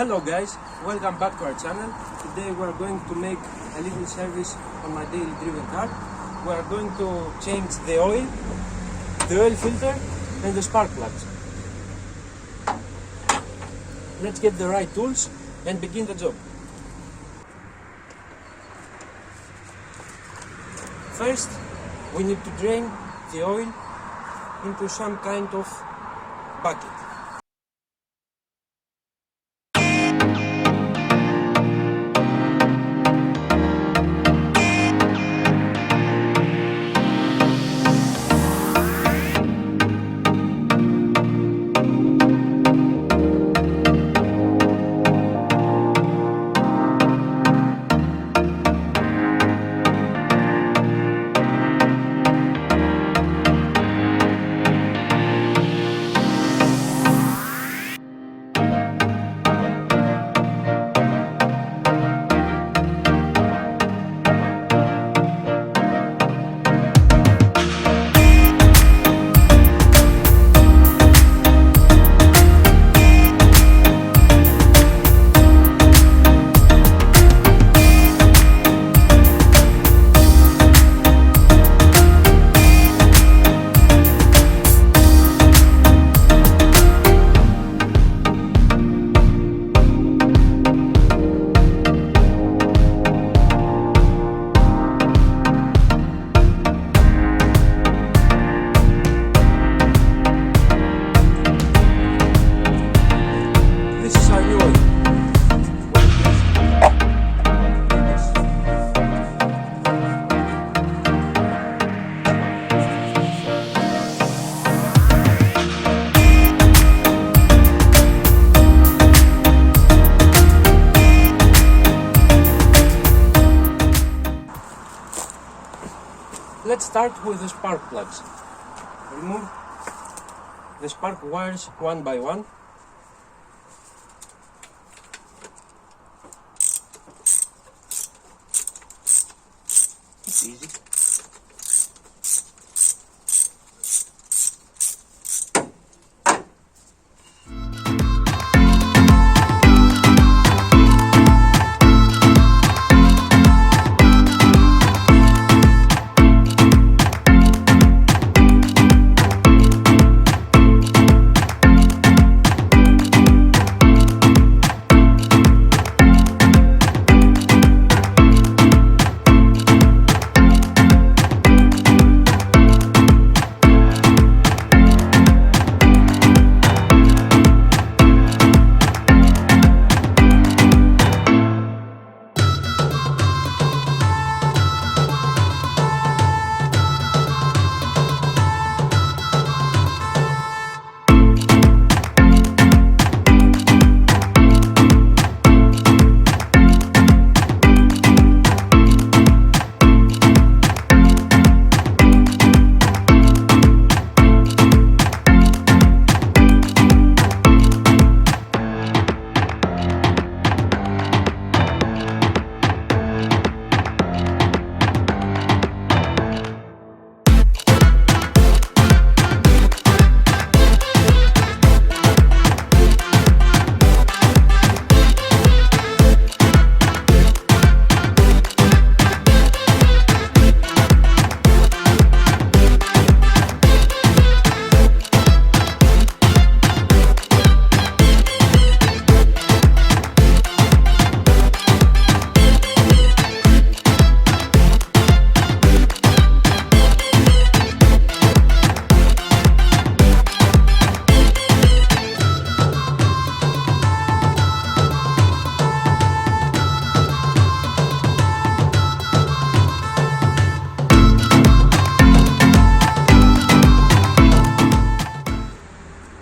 Hello guys, welcome back to our channel. Today we are going to make a little service on my daily driven car. We are going to change the oil filter and the spark plugs. Let's get the right tools and begin the job. First, we need to drain the oil into some kind of bucket. Let's start with the spark plugs. Remove the spark wires one by one. It's easy.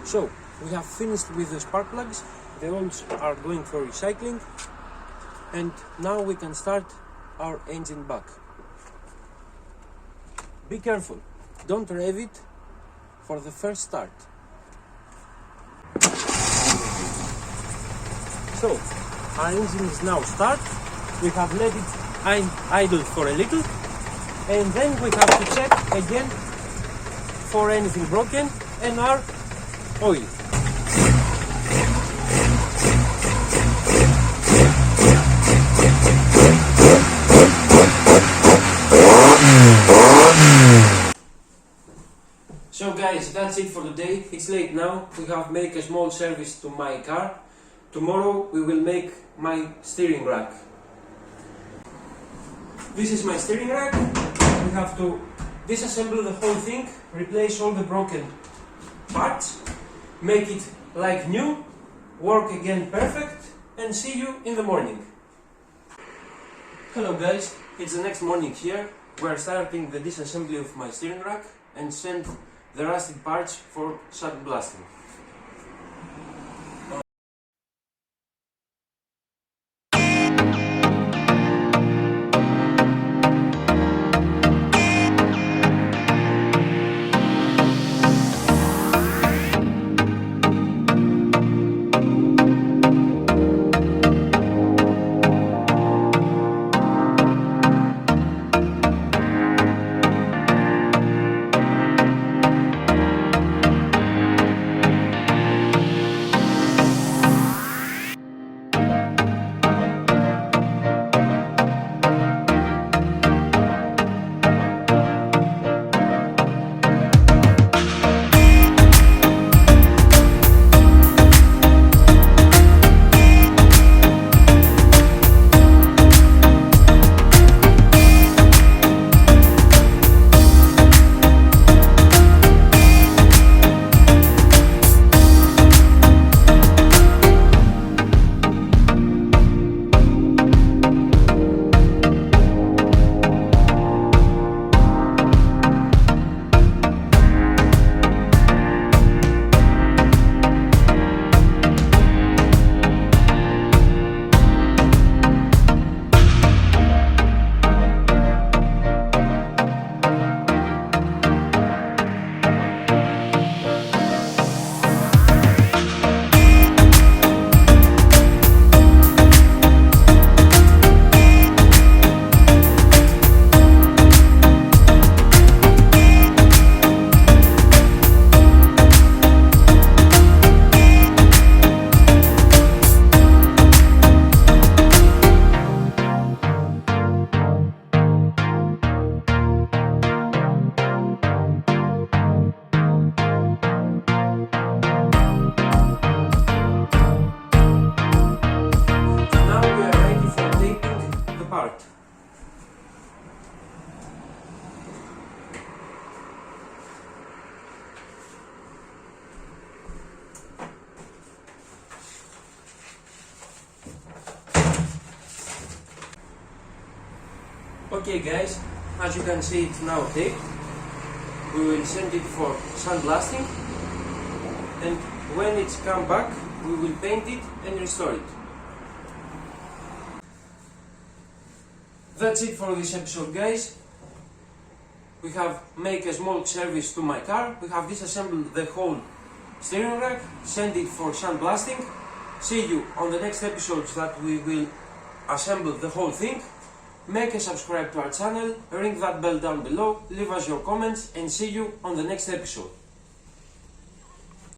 So, we have finished with the spark plugs, the oils are going for recycling, and now we can start our engine back. Be careful, don't rev it for the first start. So, our engine is now start, we have let it idle for a little, and then we have to check again for anything broken and our oil. that's it for today. It's late now. We have made a small service to my car. Tomorrow we will make my steering rack. This is my steering rack. We have to disassemble the whole thing, replace all the broken parts, make it like new, work again perfect, and see you in the morning. Hello guys, it's the next morning here. We are starting the disassembly of my steering rack and send the rusted parts for sandblasting. Okay guys, as you can see it's now taped. We will send it for sandblasting, and when it's come back we will paint it and restore it. That's it for this episode guys. We have made a small service to my car. We have disassembled the whole steering rack, send it for sandblasting. See you on the next episodes that we will assemble the whole thing. Make a subscribe to our channel, ring that bell down below, leave us your comments, and see you on the next episode.